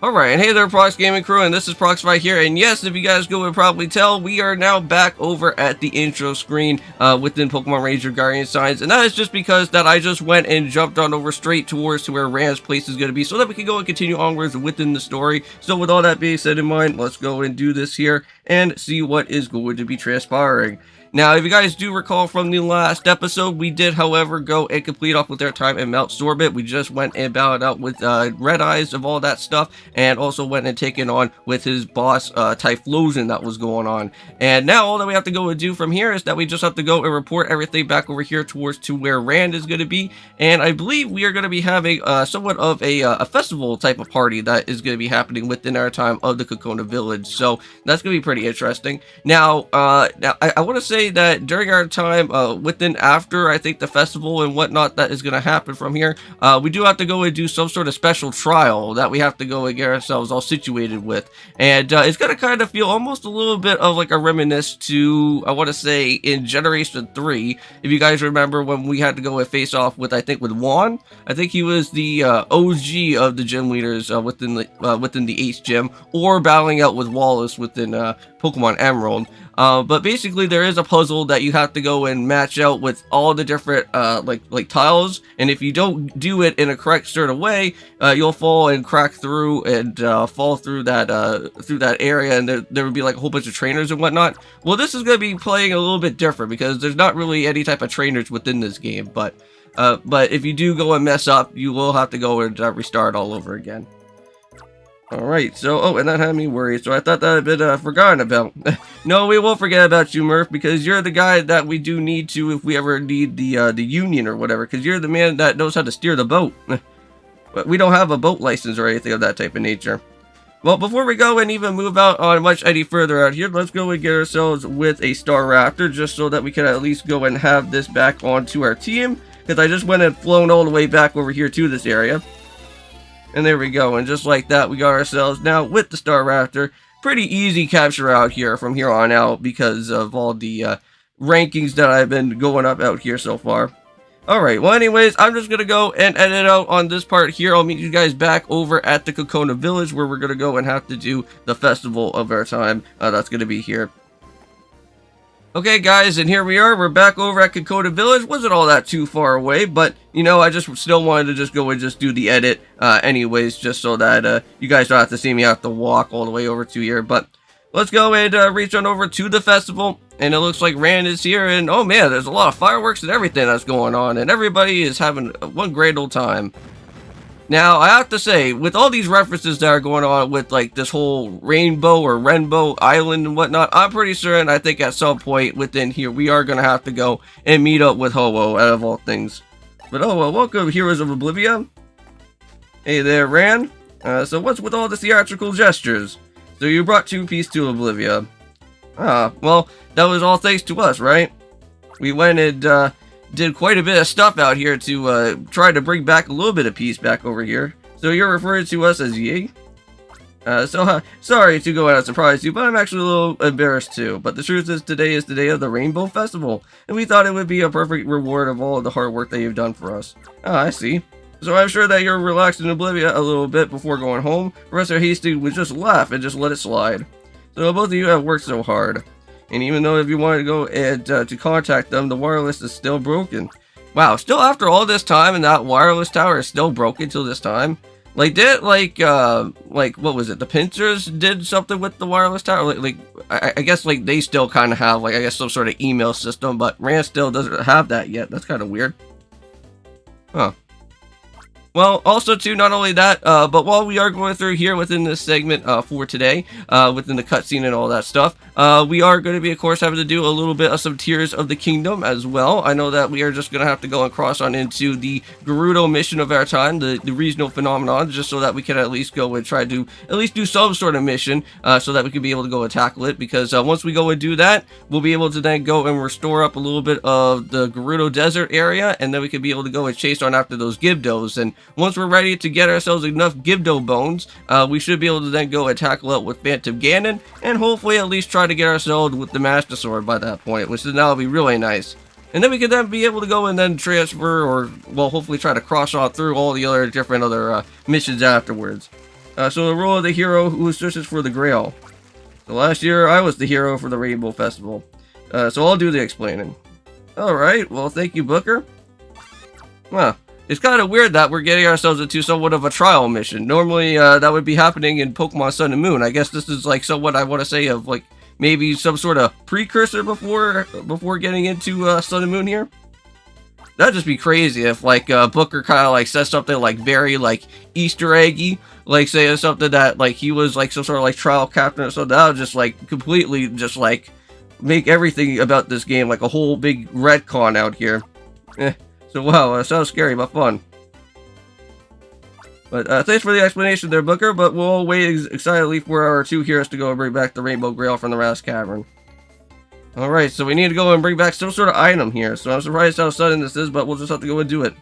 Alright, and hey there, Prox Gaming crew, and this is Proxify here, and yes, if you guys could probably tell, we are now back over at the intro screen within Pokemon Ranger Guardian Signs, and that is just because that I just went and jumped on over straight towards to where Rand's place is going to be, so that we can go and continue onwards within the story. So with all that being said in mind, let's go and do this here, and see what is going to be transpiring. Now, if you guys do recall from the last episode, we did, however, go and complete off with our time in Mount Sorbet. We just went and battled out with Red Eyes of all that stuff, and also went and taken on with his boss, Typhlosion, that was going on. And now all that we have to go and do from here is that we just have to go and report everything back over here towards to where Rand is going to be. And I believe we are going to be having somewhat of a festival type of party that is going to be happening within our time of the Kokona Village. So that's going to be pretty interesting. Now I want to say that during our time within after I think the festival and whatnot that is going to happen from here, we do have to go and do some sort of special trial that we have to go and get ourselves all situated with, and it's going to kind of feel almost a little bit of like a reminisce to, I want to say, in Generation 3, if you guys remember when we had to go and face off with, I think, with Juan. I think he was the OG of the gym leaders within the Ace Gym, or battling out with Wallace within Pokemon Emerald. But basically there is a puzzle that you have to go and match out with all the different like tiles, and if you don't do it in a correct sort of way, you'll fall and crack through and fall through that area, and there would be like a whole bunch of trainers and whatnot. Well, this is going to be playing a little bit different because there's not really any type of trainers within this game, but if you do go and mess up, you will have to go and restart all over again. Alright, so, oh, and that had me worried, so I thought that had been forgotten about. No, we won't forget about you, Murph, because you're the guy that we do need to if we ever need the union or whatever, because you're the man that knows how to steer the boat. But we don't have a boat license or anything of that type of nature. Well, before we go and even move out on much any further out here, let's go and get ourselves with a Staraptor, just so that we can at least go and have this back onto our team, because I just went and flown all the way back over here to this area. And there we go, and just like that, we got ourselves now with the Staraptor. Pretty easy capture out here from here on out because of all the rankings that I've been going up out here so far. Alright, well anyways, I'm just going to go and edit out on this part here. I'll meet you guys back over at the Kokona Village, where we're going to go and have to do the festival of our time. That's going to be here. Okay guys, and here we are, we're back over at Kokona Village. Wasn't all that too far away, but, you know, I just still wanted to just go and just do the edit anyways, just so that you guys don't have to see me have to walk all the way over to here. But let's go and reach on over to the festival, and it looks like Rand is here, and oh man, there's a lot of fireworks and everything that's going on, and everybody is having one great old time. Now, I have to say, with all these references that are going on with, like, this whole Rainbow or Renbow Island and whatnot, I'm pretty certain, I think at some point within here, we are going to have to go and meet up with Ho-Oh, out of all things. But oh well, welcome, Heroes of Oblivion. Hey there, Rand. So what's with all the theatrical gestures? So you brought Two Piece to Oblivion. Ah, well, that was all thanks to us, right? We went and, did quite a bit of stuff out here to try to bring back a little bit of peace back over here. So you're referring to us as Yi? Sorry to go out and surprise you, but I'm actually a little embarrassed too. But the truth is, today is the day of the Rainbow Festival, and we thought it would be a perfect reward of all of the hard work that you've done for us. Ah, I see. So I'm sure that you're relaxed in Oblivion a little bit before going home. Professor Hastings would just laugh and just let it slide. So both of you have worked so hard. And even though if you wanted to go and to contact them, the wireless is still broken. Wow, still after all this time, and that wireless tower is still broken till this time? Like, did, like, what was it? The pincers did something with the wireless tower? I guess, like, they still kind of have, like, I guess some sort of email system, but Rand still doesn't have that yet. That's kind of weird. Huh. Well, also too, not only that, but while we are going through here within this segment for today, within the cutscene and all that stuff, we are going to be, of course, having to do a little bit of some Tears of the Kingdom as well. I know that we are just going to have to go and cross on into the Gerudo mission of our time, the regional phenomenon, just so that we can at least go and try to at least do some sort of mission, so that we can be able to go and tackle it, because once we go and do that, we'll be able to then go and restore up a little bit of the Gerudo Desert area, and then we can be able to go and chase on after those Gibdos. And once we're ready to get ourselves enough Gibdo bones, we should be able to then go and tackle it with Phantom Ganon, and hopefully at least try to get ourselves with the Master Sword by that point, which now will be really nice. And then we can then be able to go and then transfer, or, well, hopefully try to cross on through all the other different missions afterwards. So the role of the hero who searches for the Grail. So last year, I was the hero for the Rainbow Festival. So I'll do the explaining. Alright, well thank you, Booker. Huh. It's kind of weird that we're getting ourselves into somewhat of a trial mission. Normally, that would be happening in Pokemon Sun and Moon. I guess this is like somewhat, I want to say, of like maybe some sort of precursor before getting into Sun and Moon here. That'd just be crazy if like Booker kind of like says something like very like Easter eggy, like saying something that like he was like some sort of like trial captain or something. That would just like completely just like make everything about this game like a whole big retcon out here. So wow, that sounds scary but fun. But thanks for the explanation there, Booker, but we'll wait excitedly for our two heroes to go and bring back the Rainbow Grail from the Ras Cavern. Alright, so we need to go and bring back some sort of item here, so I'm surprised how sudden this is, but we'll just have to go and do it.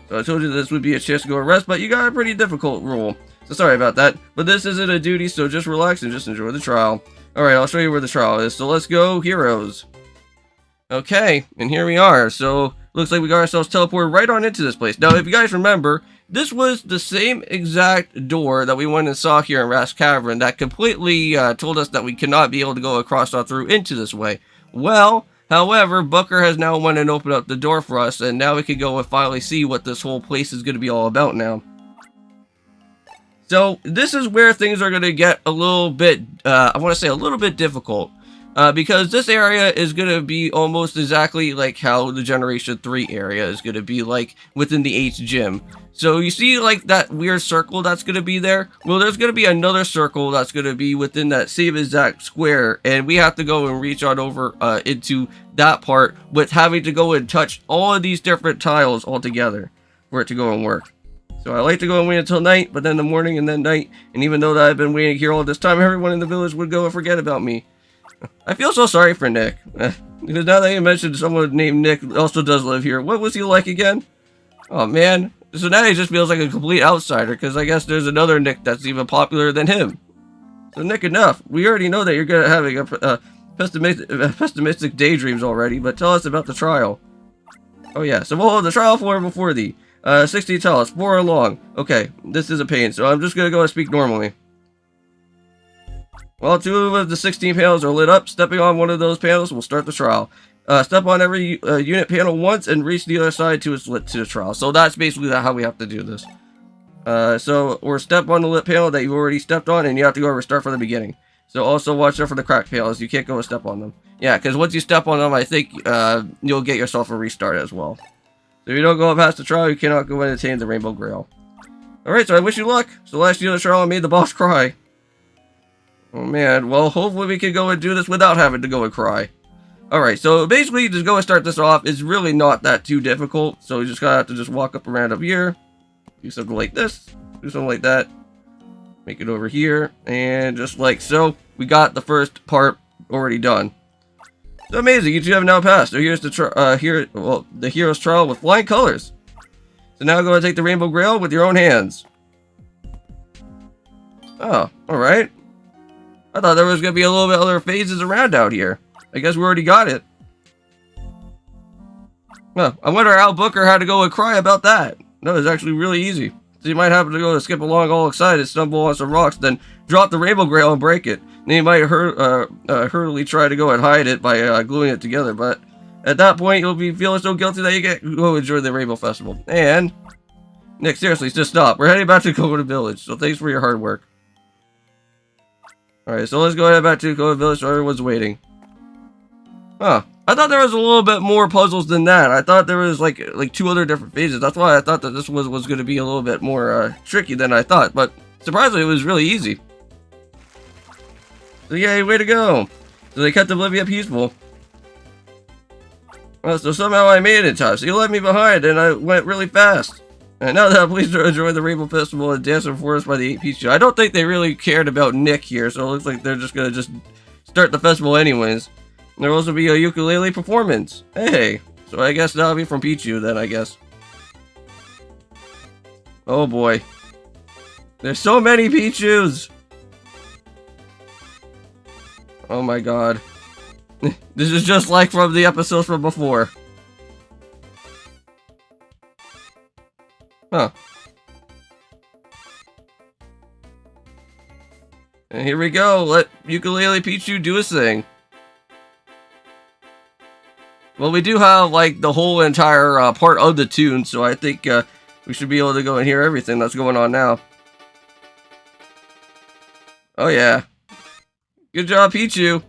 So I told you this would be a chance to go and rest, but you got a pretty difficult role. So sorry about that, but this isn't a duty, so just relax and just enjoy the trial. Alright, I'll show you where the trial is, so let's go, heroes. Okay, and here we are, so looks like we got ourselves teleported right on into this place. Now, if you guys remember, this was the same exact door that we went and saw here in Ras Cavern that completely told us that we cannot be able to go across or through into this way. Well, however, Booker has now went and opened up the door for us, and now we can go and finally see what this whole place is going to be all about now. So, this is where things are going to get a little bit, I want to say a little bit difficult. Because this area is going to be almost exactly like how the Generation 3 area is going to be like within the H gym. So you see like that weird circle that's going to be there? Well, there's going to be another circle that's going to be within that same exact square. And we have to go and reach on over into that part with having to go and touch all of these different tiles all together for it to go and work. So I like to go and wait until night, but then the morning and then night. And even though that I've been waiting here all this time, everyone in the village would go and forget about me. I feel so sorry for Nick, because now that you mentioned someone named Nick also does live here. What was he like again? Oh man, so now he just feels like a complete outsider, because I guess there's another Nick that's even popular than him. So Nick, enough. We already know that you're good at having pessimistic daydreams already, but tell us about the trial. Oh yeah, so we'll hold the trial for before thee. 60 tall, 4 long. Okay, this is a pain, so I'm just gonna go and speak normally. While 2 of the 16 panels are lit up, stepping on one of those panels will start the trial. Step on every unit panel once and reach the other side to its lit to the trial. So that's basically how we have to do this. Or step on the lit panel that you already stepped on, and you have to go restart from the beginning. So also watch out for the cracked panels. You can't go and step on them. Yeah, because once you step on them, I think you'll get yourself a restart as well. So if you don't go past the trial, you cannot go and attain the Rainbow Grail. Alright, so I wish you luck. So last year the trial made the boss cry. Oh man, well hopefully we can go and do this without having to go and cry. Alright, so basically just go and start this off. It's really not that too difficult. So you just gotta have to just walk up around up here. Do something like this. Do something like that. Make it over here. And just like so, we got the first part already done. So amazing, you two have now passed. So here's the the hero's trial with flying colors. So now go and take the Rainbow Grail with your own hands. Oh, alright. I thought there was going to be a little bit other phases around out here. I guess we already got it. Huh, I wonder how Booker had to go and cry about that. No, it's actually really easy. So you might happen to go and skip along all excited, stumble on some rocks, then drop the Rainbow Grail and break it. Then you might hurriedly try to go and hide it by gluing it together, but at that point you'll be feeling so guilty that you can go enjoy the Rainbow Festival. And Nick, seriously, just stop. We're heading back to Kokoda Village, so thanks for your hard work. Alright, so let's go ahead back to Kokoda Village so everyone's waiting. Huh. I thought there was a little bit more puzzles than that. I thought there was like 2 other different phases. That's why I thought that this was going to be a little bit more tricky than I thought. But surprisingly, it was really easy. So yay, way to go. So they kept Olivia peaceful. Well, so somehow I made it in time. So you left me behind and I went really fast. And now that I'm pleased to enjoy the Rainbow Festival and dancing for us by the 8 Pichu. I don't think they really cared about Nick here, so it looks like they're just gonna start the festival anyways. And there'll also be a ukulele performance. Hey, so I guess that'll be from Pichu then, I guess. Oh boy. There's so many Pichus! Oh my god. This is just like from the episodes from before. Huh. And here we go. Let Ukulele Pichu do his thing. Well, we do have, like, the whole entire part of the tune, so I think we should be able to go and hear everything that's going on now. Oh, yeah. Good job, Pichu.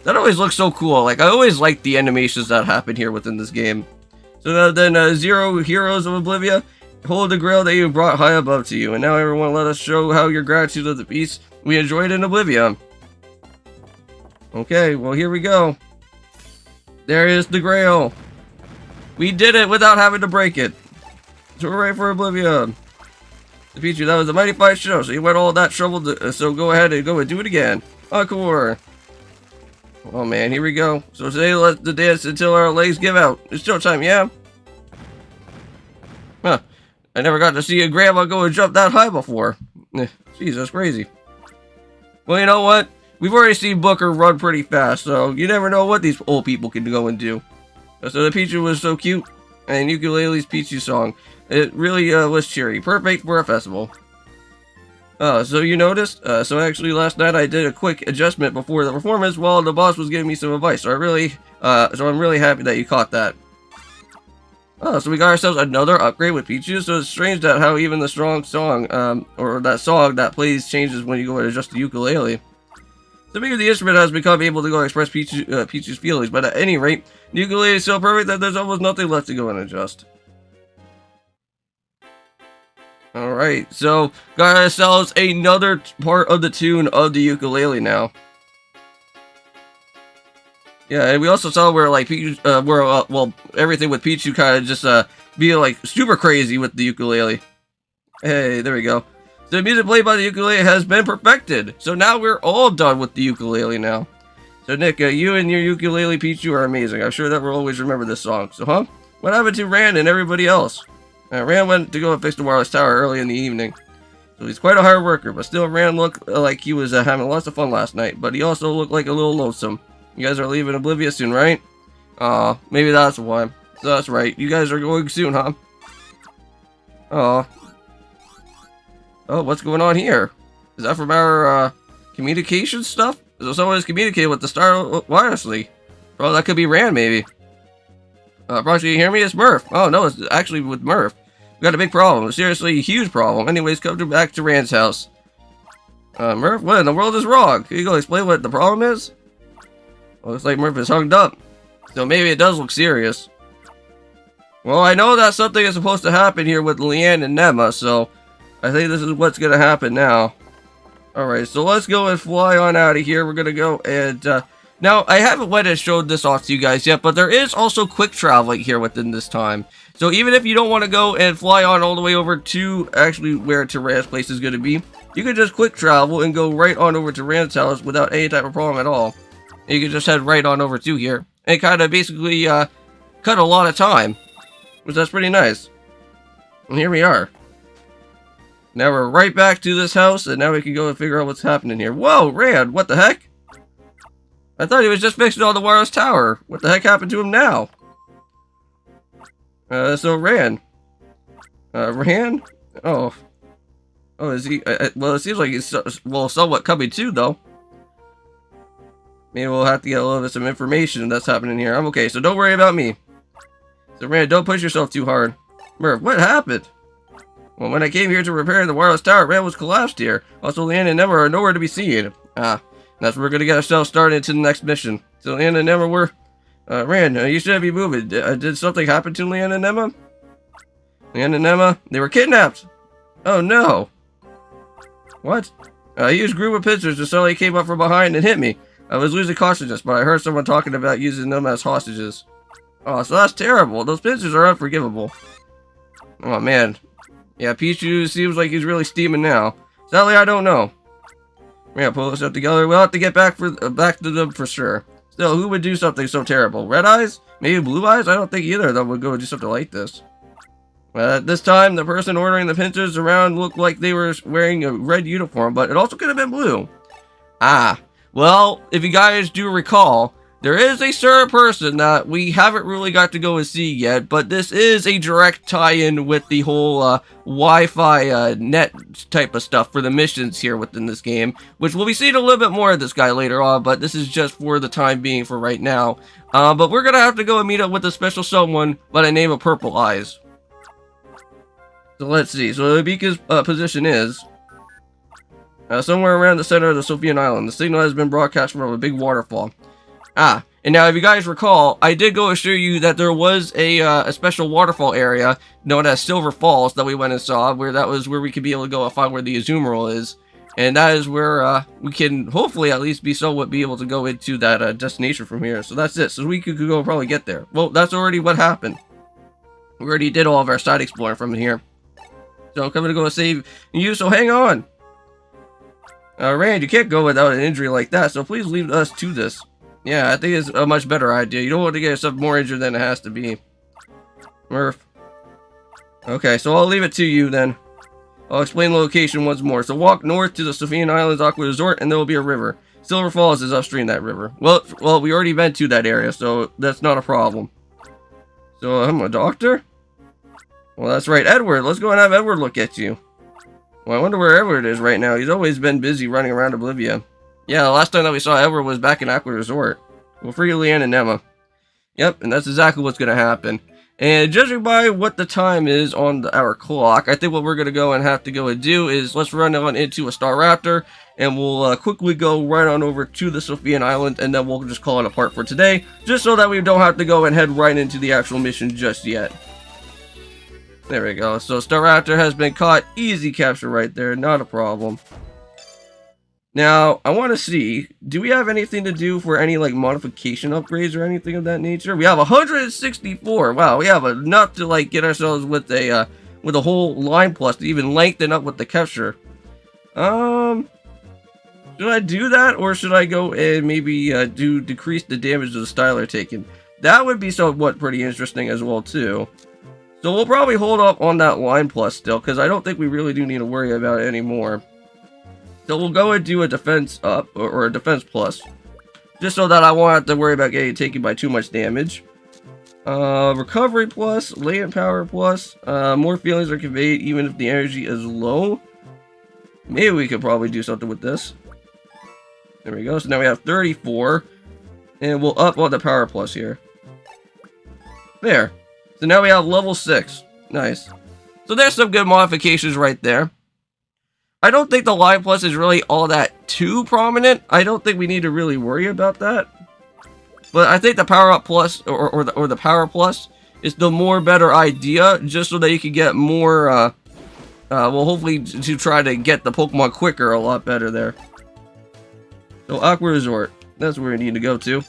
That always looks so cool. Like, I always like the animations that happen here within this game. So then, Zero Heroes of Oblivia, hold the grail that you brought high above to you. And now everyone let us show how your gratitude of the peace we enjoyed in Oblivia. Okay, well, here we go. There is the grail. We did it without having to break it. So hooray for Oblivia. Pichu, that was a mighty fine show, so you went all that trouble to, so go ahead and go and do it again. Encore. Oh man, here we go. So today let the dance until our legs give out. It's showtime, yeah? Huh. I never got to see a grandma go and jump that high before. Jeez, that's crazy. Well, you know what? We've already seen Booker run pretty fast, so you never know what these old people can go and do. So the Pichu was so cute, and Ukulele's Pichu song. It really was cheery. Perfect for a festival. So you noticed? So actually last night I did a quick adjustment before the performance while the boss was giving me some advice. So I'm really happy that you caught that. Oh, so we got ourselves another upgrade with Pichu. So it's strange that how even the strong song, or that song that plays changes when you go and adjust the ukulele. So maybe the instrument has become able to go and express Pichu's feelings, but at any rate, the ukulele is so perfect that there's almost nothing left to go and adjust. Alright, so got ourselves another part of the tune of the ukulele now. Yeah, and we also saw where like Pichu, well, everything with Pichu kind of just be like super crazy with the ukulele. Hey, there we go. So the music played by the ukulele has been perfected. So now we're all done with the ukulele now. So Nick, you and your ukulele Pichu are amazing. I'm sure that we'll always remember this song. So huh? What happened to Rand and everybody else? Rand went to go and fix the wireless tower early in the evening. So he's quite a hard worker, but still Rand looked like he was having lots of fun last night. But he also looked like a little lonesome. You guys are leaving Oblivia soon, right? Aw, maybe that's why. So that's right. You guys are going soon, huh? Aw. Oh, what's going on here? Is that from our communication stuff? So someone is communicating with the star wirelessly. Oh, that could be Rand, maybe. Prox, you hear me? It's Murph. Oh, no, it's actually with Murph. We got a big problem. Seriously, a huge problem. Anyways, come back to Rand's house. Murph, what in the world is wrong? Can you go explain what the problem is? Well, looks like Murph is hung up. So maybe it does look serious. Well, I know that something is supposed to happen here with Leanne and Nema, so I think this is what's going to happen now. Alright, so let's go and fly on out of here. We're going to go and... Now, I haven't went and showed this off to you guys yet, but there is also quick traveling here within this time. So even if you don't want to go and fly on all the way over to actually where Rand's place is going to be, you can just quick travel and go right on over to Rand's house without any type of problem at all. And you can just head right on over to here and kind of basically cut a lot of time, which that's pretty nice. And here we are. Now we're right back to this house, and now we can go and figure out what's happening here. Whoa, Rand, what the heck? I thought he was just fixing all the wireless tower. What the heck happened to him now? So Rand. Rand? Oh. Oh, is he? Well, it seems like he's somewhat coming to, though. Maybe we'll have to get a little bit of some information that's happening here. I'm okay, so don't worry about me. So Rand, don't push yourself too hard. Murph, what happened? Well, when I came here to repair the wireless tower, Rand was collapsed here. Also, Leanne and Nema are nowhere to be seen. That's where we're gonna get ourselves started into the next mission. So Leanne and Nema were... Rand, you shouldn't be moving. Did something happen to Leanne and Nema? Leanne and Nema, they were kidnapped! Oh no! What? A huge group of pincers just suddenly came up from behind and hit me. I was losing consciousness, but I heard someone talking about using them as hostages. Oh, so that's terrible. Those pincers are unforgivable. Oh man. Yeah, Pichu seems like he's really steaming now. Sadly, I don't know. We're gonna pull this up together. We'll have to get back to them for sure. Still, who would do something so terrible? Red Eyes? Maybe Blue Eyes? I don't think either of them would go and do something like this. At this time, the person ordering the pincers around looked like they were wearing a red uniform, but it also could have been blue. Ah, well, if you guys do recall, There is a certain person that we haven't really got to go and see yet, but this is a direct tie-in with the whole Wi-Fi net type of stuff for the missions here within this game, which we'll be seeing a little bit more of this guy later on, but this is just for the time being for right now. But we're gonna have to go and meet up with a special someone by the name of Purple Eyes. So let's see. So the beacon's position is somewhere around the center of the Sophian Island. The signal has been broadcast from a big waterfall. And now if you guys recall, I did go assure you that there was a special waterfall area known as Silver Falls that we went and saw, where that was where we could be able to go and find where the Azumarill is. And that is where we can hopefully at least be able to go into that destination from here. So that's it. So we could go and probably get there. Well, that's already what happened. We already did all of our side exploring from here. So I'm coming to go and save you, so hang on. Rand, you can't go without an injury like that, so please leave us to this. Yeah, I think it's a much better idea. You don't want to get yourself more injured than it has to be. Murph. Okay, so I'll leave it to you then. I'll explain the location once more. So walk north to the Sophian Islands Aqua Resort, and there will be a river. Silver Falls is upstream that river. Well, we already been to that area, so that's not a problem. So I'm a doctor? Well, that's right, Edward. Let's go and have Edward look at you. Well, I wonder where Edward is right now. He's always been busy running around Oblivia. Yeah, the last time that we saw Edward was back in Aqua Resort. We'll free Leanne and Emma. Yep, and that's exactly what's going to happen. And judging by what the time is on our clock, I think what we're going to go and have to go and do is let's run on into a Star Raptor, and we'll quickly go right on over to the Sophian Island, and then we'll just call it apart for today, just so that we don't have to go and head right into the actual mission just yet. There we go. So Star Raptor has been caught. Easy capture right there. Not a problem. Now, I want to see, do we have anything to do for any, like, modification upgrades or anything of that nature? We have 164. Wow, we have enough to, like, get ourselves with a whole line plus to even lengthen up with the capture. Should I do that, or should I go and maybe decrease the damage of the styler taken? That would be somewhat pretty interesting as well, too. So we'll probably hold up on that line plus still, because I don't think we really do need to worry about it anymore. So we'll go and do a defense up, or a defense plus, just so that I won't have to worry about getting taken by too much damage. Recovery plus, latent power plus, more feelings are conveyed even if the energy is low. Maybe we could probably do something with this. There we go, so now we have 34, and we'll up on the power plus here. There. So now we have level 6. Nice. So there's some good modifications right there. I don't think the line plus is really all that too prominent. I don't think we need to really worry about that. But I think the power up plus or the power plus is the more better idea, just so that you can get more well, hopefully to try to get the Pokemon quicker a lot better there. So Aqua Resort, that's where we need to go to.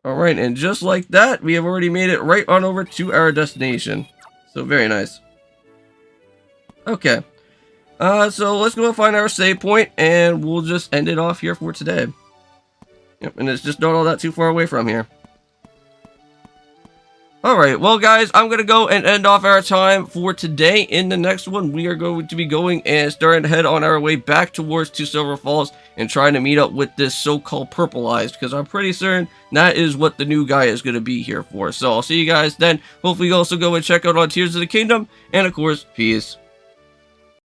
Alright, and just like that, we have already made it right on over to our destination. So very nice. Okay. So let's go and find our save point, and we'll just end it off here for today. Yep, and it's just not all that too far away from here. Alright, well guys, I'm going to go and end off our time for today. In the next one, we are going to be going and starting to head on our way back towards Silver Falls and trying to meet up with this so-called Purple Eyes, because I'm pretty certain that is what the new guy is going to be here for. So I'll see you guys then. Hopefully you also go and check out on Tears of the Kingdom, and of course, peace.